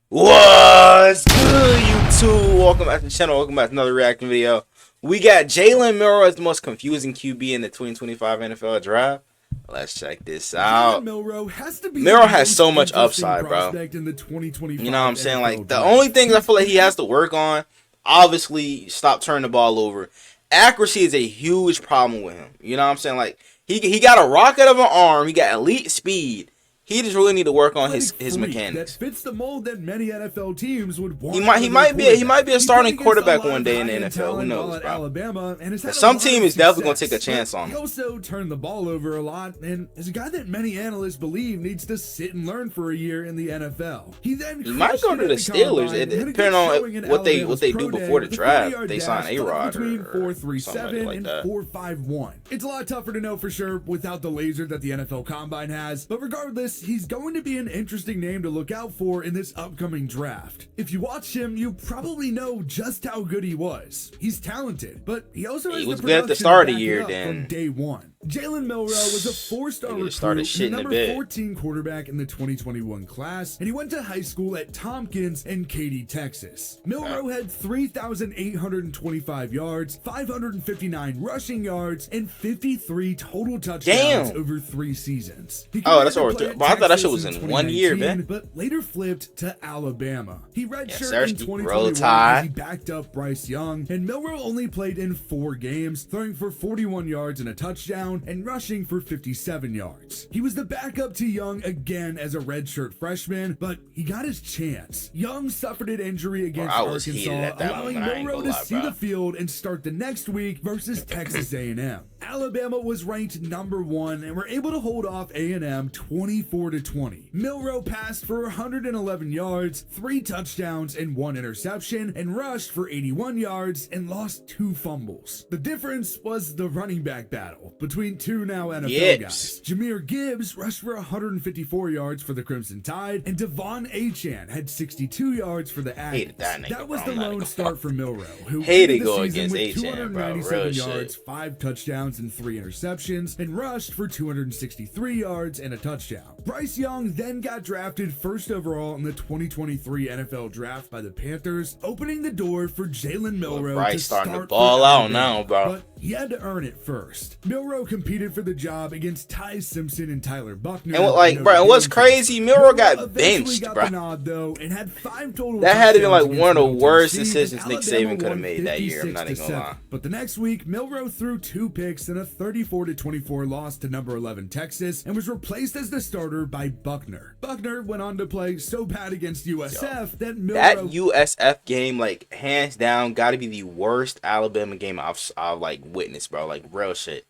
What's good, YouTube? Welcome back to the channel. Welcome back to another reacting video. We got Jalen Milroe as the most confusing QB in the 2025 NFL draft. Let's check this out. Milroe has so much upside, bro. In the 2025 you know what I'm saying? NFL like, the draft. only things I feel like he has to work on, obviously, stop turning the ball over. Accuracy is a huge problem with him. You know what I'm saying? Like, he got a rocket of an arm. He got elite speed. He just really need to work on his mechanics. That fits the mold that many NFL teams would want. He might be a starting quarterback one day in the NFL. Who knows, bro? Alabama, and some team is definitely gonna take a chance on him. him. He also turned the ball over a lot, and is a guy that many analysts believe needs to sit and learn for a year in the NFL. He might go to the Steelers, depending on what they do before the draft. They sign A-Rod between or 4.37 like and that. 4.51. It's a lot tougher to know for sure without the laser that the NFL Combine has, but regardless, he's going to be an interesting name to look out for in this upcoming draft. If you watch him, you probably know just how good he was. He's talented, but he also has was the good at the production start to of the back year it up then. from day one. Jalen Milroe was a four-star recruit, in number 14 quarterback in the 2021 class, and he went to high school at Tompkins in Katy, Texas. Milroe had 3,825 yards, 559 rushing yards, and 53 total touchdowns over 3 seasons. Oh, that's over. But I thought that shit was in 1 year, man. But later flipped to Alabama. He redshirted in 2021 as he backed up Bryce Young, and Milroe only played in 4 games, throwing for 41 yards and a touchdown, and rushing for 57 yards. He was the backup to Young again as a redshirt freshman, but he got his chance. Young suffered an injury against Arkansas, allowing Milroe to see the field and start the next week versus Texas A&M. Alabama was ranked number 1 and were able to hold off A&M 24-20. Milroe passed for 111 yards, 3 touchdowns, and 1 interception, and rushed for 81 yards and lost 2 fumbles. The difference was the running back battle between 2 now NFL guys. Jahmyr Gibbs rushed for 154 yards for the Crimson Tide, and Devon Achane had 62 yards for the Aggies. That was the lone start for Milroe, who ended the season with 297 yards, 5 touchdowns, and 3 interceptions, and rushed for 263 yards and a touchdown. Bryce Young then got drafted first overall in the 2023 NFL Draft by the Panthers, opening the door for Jalen Milroe to start starting to ball out now, bro. But he had to earn it first. Milroe competed for the job against Ty Simpson and Tyler Buckner. And what's crazy, Milroe got benched, bro. And had 5 total that had to be like one of the worst decisions Nick Saban could have made that year. I'm not even gonna lie. But the next week, Milroe threw 2 picks in a 34-24 loss to number 11 Texas and was replaced as the starter by Buckner. Buckner went on to play so bad against USF that Milroe... That USF game, like, hands down, got to be the worst Alabama game I've like witnessed, bro. Like, real shit.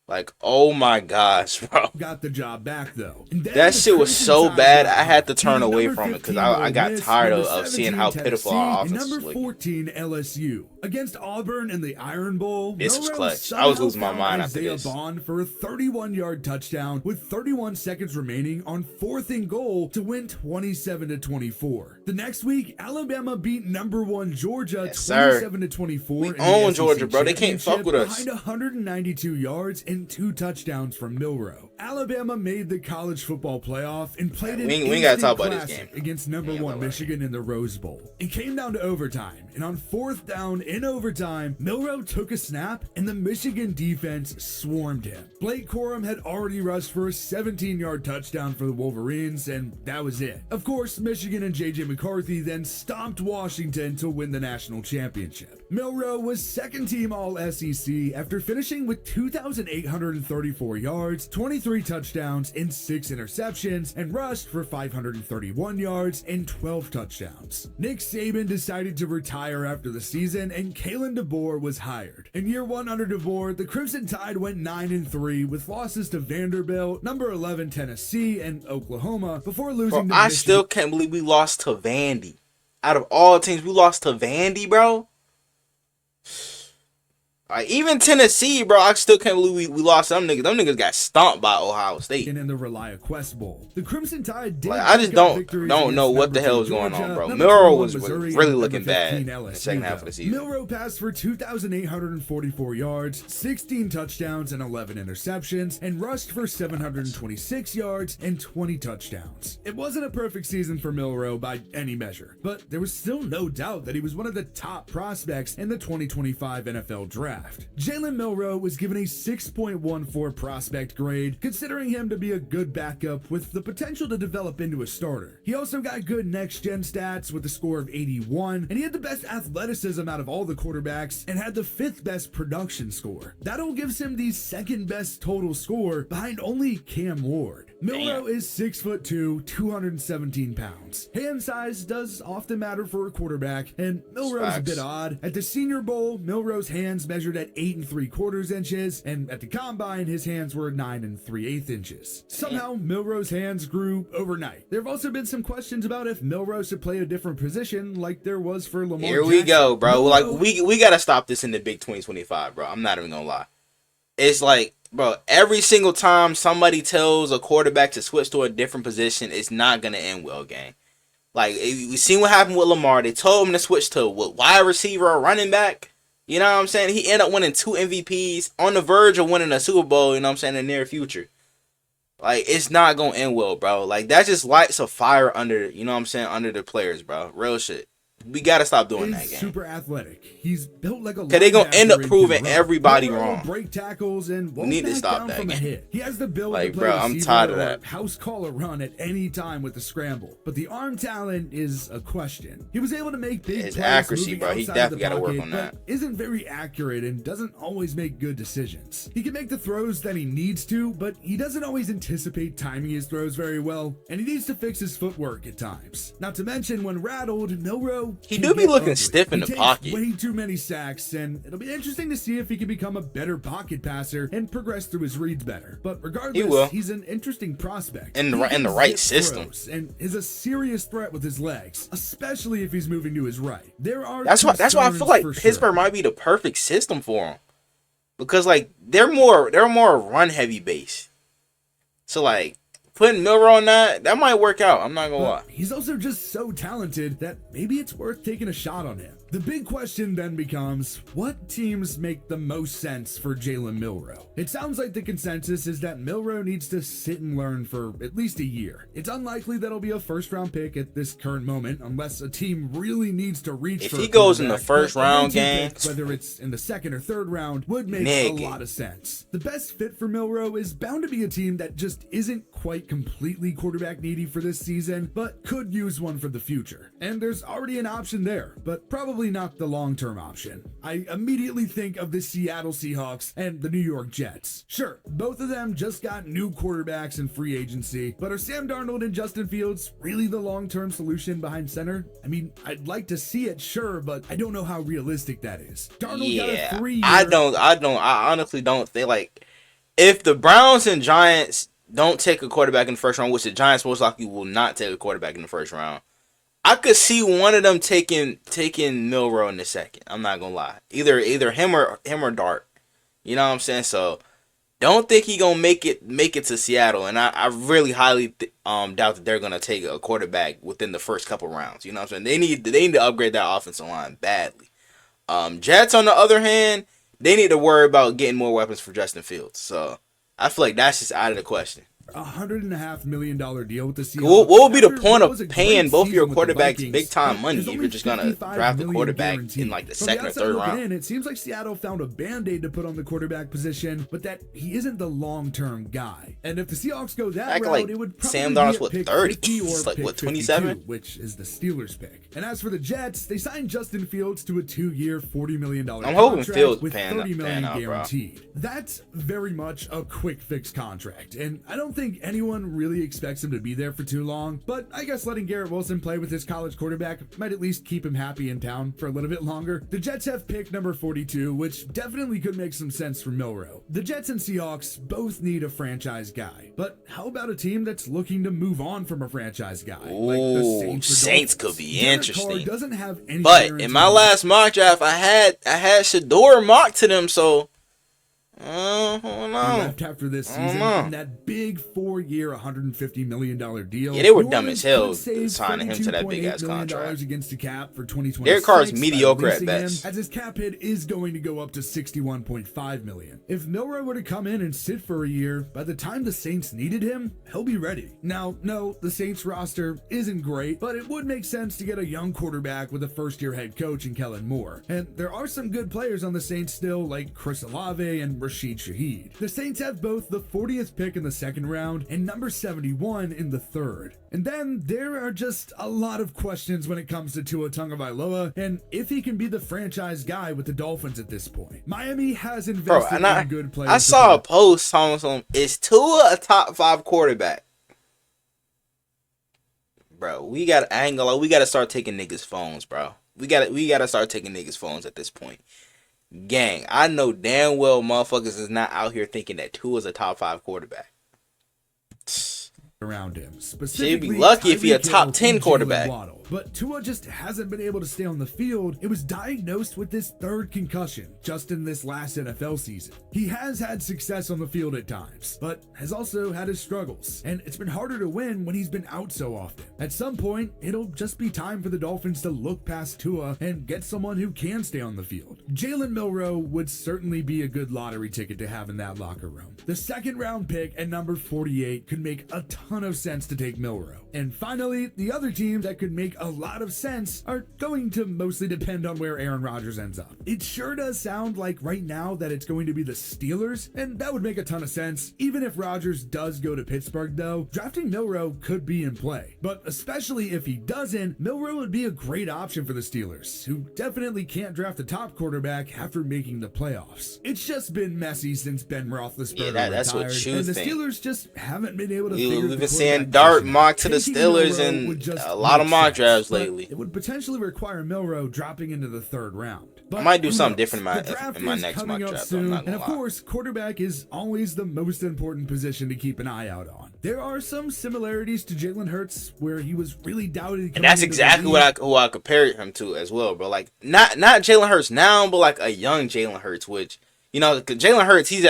Like, oh my gosh, bro. Got the job back, though. That shit was so bad, I had to turn away from it because I got tired of seeing how pitiful our offense was. Number 14 LSU. Against Auburn in the Iron Bowl, this was clutch. I was losing my mind after this. Bond for a 31-yard touchdown with 31 seconds remaining on 4th and goal to win 27-24. The next week, Alabama beat number 1 Georgia 27-24. We own Georgia, bro. They can't fuck with us. Behind 192 yards and 2 touchdowns from Milroe. Alabama made the college football playoff and played an instant classic against number 1 Michigan in the Rose Bowl. It came down to overtime, and on 4th down in overtime, Milroe took a snap and the Michigan defense swarmed him. Blake Corum had already rushed for a 17-yard touchdown for the Wolverines, and that was it. Of course, Michigan and J.J. McCarthy then stomped Washington to win the national championship. Milroe was 2nd team All-SEC after finishing with 2,834 yards, 23 touchdowns, and 6 interceptions, and rushed for 531 yards and 12 touchdowns. Nick Saban decided to retire after the season, and Kalen DeBoer was hired. In year 1 under DeBoer, the Crimson Tide went 9-3 with losses to Vanderbilt, number 11 Tennessee, and Oklahoma before losing to I still can't believe we lost to Vandy. Out of all teams, we lost to Vandy, bro. Like, even Tennessee, bro, I still can't believe we lost them niggas. Them niggas got stomped by Ohio State. And in the Relia Quest Bowl, the Crimson Tide did like, I just don't know what the hell is going on, bro. Milroe was really looking bad in the second half of the season. Milroe passed for 2,844 yards, 16 touchdowns, and 11 interceptions, and rushed for 726 yards and 20 touchdowns. It wasn't a perfect season for Milroe by any measure, but there was still no doubt that he was one of the top prospects in the 2025 NFL Draft. Jalen Milroe was given a 6.14 prospect grade, considering him to be a good backup with the potential to develop into a starter. He also got good next-gen stats with a score of 81, and he had the best athleticism out of all the quarterbacks and had the 5th best production score. That all gives him the 2nd best total score behind only Cam Ward. Milroe is 6'2", 217 pounds. Hand size does often matter for a quarterback, and Milroe's a bit odd. At the Senior Bowl, Milroe's hands measured at 8 3/4 inches, and at the Combine, his hands were 9 3/8 inches. Somehow, Milroe's hands grew overnight. There have also been some questions about if Milroe should play a different position, like there was for Lamar Here we go, bro. Like, we gotta stop this in the big 2025, bro. I'm not even gonna lie. It's like, bro, every single time somebody tells a quarterback to switch to a different position, it's not going to end well, gang. Like, we seen what happened with Lamar. They told him to switch to wide receiver or running back. You know what I'm saying? He ended up winning 2 MVPs, on the verge of winning a Super Bowl, you know what I'm saying, in the near future. Like, it's not going to end well, bro. Like, that just lights a fire under, you know what I'm saying, under the players, bro. Real shit. We gotta stop doing that, game. Super athletic. He's built like a. Cause they gonna end up proving everybody wrong. Break tackles and we need to stop that, game. He has the ability like, to play bro, I'm tired of that. House call a run at any time with the scramble, but the arm talent is a question. He was able to make big his plays accuracy, bro. He definitely gotta work on that. Isn't very accurate and doesn't always make good decisions. He can make the throws that he needs to, but he doesn't always anticipate timing his throws very well, and he needs to fix his footwork at times. Not to mention, when rattled, Milroe he do be looking stiff in the pocket. Way too many sacks, and it'll be interesting to see if he can become a better pocket passer and progress through his reads better. But regardless, he's an interesting prospect in the right system, and is a serious threat with his legs, especially if he's moving to his right. That's why I feel like Pittsburgh might be the perfect system for him, because like they're more run heavy base. So like, putting Milroe on that might work out. I'm not gonna lie. He's also just so talented that maybe it's worth taking a shot on him. The big question then becomes, what teams make the most sense for Jalen Milroe? It sounds like the consensus is that Milroe needs to sit and learn for at least a year. It's unlikely that he'll be a first-round pick at this current moment, unless a team really needs to reach for If he goes in the first round game, whether it's in the 2nd or 3rd round, would make a lot of sense. The best fit for Milroe is bound to be a team that just isn't quite completely quarterback needy for this season, but could use one for the future. And there's already an option there, but probably not the long-term option. I immediately think of the Seattle Seahawks and the New York Jets. Sure, both of them just got new quarterbacks in free agency, but are Sam Darnold and Justin Fields really the long-term solution behind center? I mean, I'd like to see it, sure, but I don't know how realistic that is. Darnold got a 3-year... I honestly don't think, like, if the Browns and Giants don't take a quarterback in the first round, which the Giants most likely will not take a quarterback in the first round, I could see one of them taking Milroe in the second. I'm not gonna lie. Either him or Dart. You know what I'm saying? So don't think he gonna make it to Seattle. And I really highly doubt that they're gonna take a quarterback within the first couple rounds. You know what I'm saying? They need to upgrade that offensive line badly. Jets on the other hand, they need to worry about getting more weapons for Justin Fields. So I feel like that's just out of the question. $100.5 million deal with the Seahawks. What would be the point of paying both your quarterbacks big time money if you're just gonna draft a quarterback in like the 2nd or 3rd round? It seems like Seattle found a band-aid to put on the quarterback position, but that he isn't the long-term guy. And if the Seahawks go that route, it would probably Sam Darnold's be 30. It's like what, 27, which is the Steelers pick. And as for the Jets, they signed Justin Fields to a 2-year, $40 million I'm hoping Fields with $30 million out, guaranteed. That's very much a quick fix contract, and I don't think think anyone really expects him to be there for too long, but I guess letting Garrett Wilson play with his college quarterback might at least keep him happy in town for a little bit longer. The Jets have pick number 42, which definitely could make some sense for Milroe. The Jets and Seahawks both need a franchise guy, but how about a team that's looking to move on from a franchise guy? Ooh, like the Saints could be interesting. Doesn't have any, but in my last mock draft, I had Shador mocked to them, so left after this season in that big 4-year, $150 million deal. Yeah, they were dumb as hell signing him to that big ass contract. Against the cap for 2026. Derek Carr's mediocre at best, as his cap hit is going to go up to $61.5 million. If Milroe were to come in and sit for a year, by the time the Saints needed him, he'll be ready. Now, no, the Saints roster isn't great, but it would make sense to get a young quarterback with a first-year head coach in Kellen Moore. And there are some good players on the Saints still, like Chris Olave and Rashid Shaheed. The Saints have both the 40th pick in the second round and number 71 in the third. And then there are just a lot of questions when it comes to Tua Tagovailoa and if he can be the franchise guy with the Dolphins at this point. Miami has invested in good players. I saw a post on is Tua a top 5 quarterback? Bro, we got to start taking niggas' phones, bro. We got to start taking niggas' phones at this point. Gang, I know damn well motherfuckers is not out here thinking that Tua's a top 5 quarterback. Around him. She'd be lucky if he a top 10 quarterback. But Tua just hasn't been able to stay on the field. It was diagnosed with this 3rd concussion just in this last NFL season. He has had success on the field at times, but has also had his struggles. And it's been harder to win when he's been out so often. At some point, it'll just be time for the Dolphins to look past Tua and get someone who can stay on the field. Jalen Milroe would certainly be a good lottery ticket to have in that locker room. The 2nd round pick at number 48 could make a ton of sense to take Milroe. And finally, the other teams that could make a lot of sense are going to mostly depend on where Aaron Rodgers ends up. It sure does sound like right now that it's going to be the Steelers, and that would make a ton of sense. Even if Rodgers does go to Pittsburgh though, drafting Milroe could be in play. But especially if he doesn't, Milroe would be a great option for the Steelers, who definitely can't draft a top quarterback after making the playoffs. It's just been messy since Ben Roethlisberger that's retired, what you and the think. Steelers just haven't been able to figure We've been seeing Dart mock to the Steelers and a lot of mock drafts lately. It would potentially require Milroe dropping into the 3rd round. But I might do something different in my next mock coming up draft. soon, and of course, quarterback is always the most important position to keep an eye out on. There are some similarities to Jalen Hurts where he was really doubted. And that's exactly who I compared him to as well, bro. Like not Jalen Hurts now, but like a young Jalen Hurts, which, you know, Jalen Hurts, he's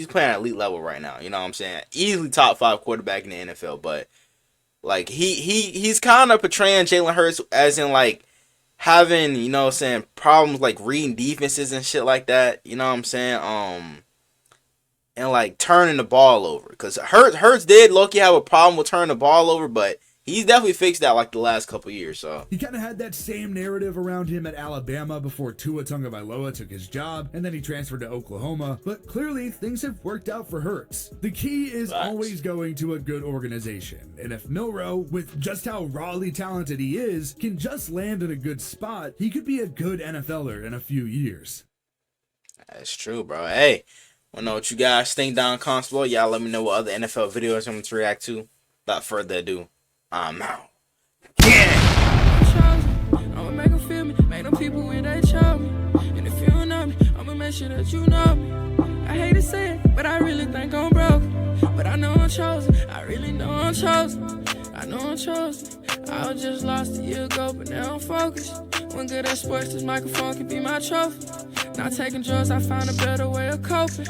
playing at elite level right now. You know what I'm saying? Easily top 5 quarterback in the NFL, but like he's kind of portraying Jalen Hurts as in like having, you know what I'm saying, problems like reading defenses and shit like that. You know what I'm saying? And like turning the ball over, because Hurts did low-key have a problem with turning the ball over, but he's definitely fixed that like the last couple years. So he kind of had that same narrative around him at Alabama before Tua Tagovailoa took his job, and then he transferred to Oklahoma. But clearly, things have worked out for Hurts. The key is always going to a good organization, and if Milroe, with just how rawly talented he is, can just land in a good spot, he could be a good NFLer in a few years. That's true, bro. Hey, wanna know what you guys think down Constable? Y'all let me know what other NFL videos I'm going to react to. Without further ado, I'm out. Yeah! I'ma make them feel me, make them people when they show me. And if you don't know me, I'ma make sure that you know me. I hate to say it, but I really think I'm broke. But I know I'm chosen, I really know I'm chosen. I know I'm chosen. I was just lost a year ago, but now I'm focused. When good at sports, this microphone can be my trophy. Not taking drugs, I found a better way of coping.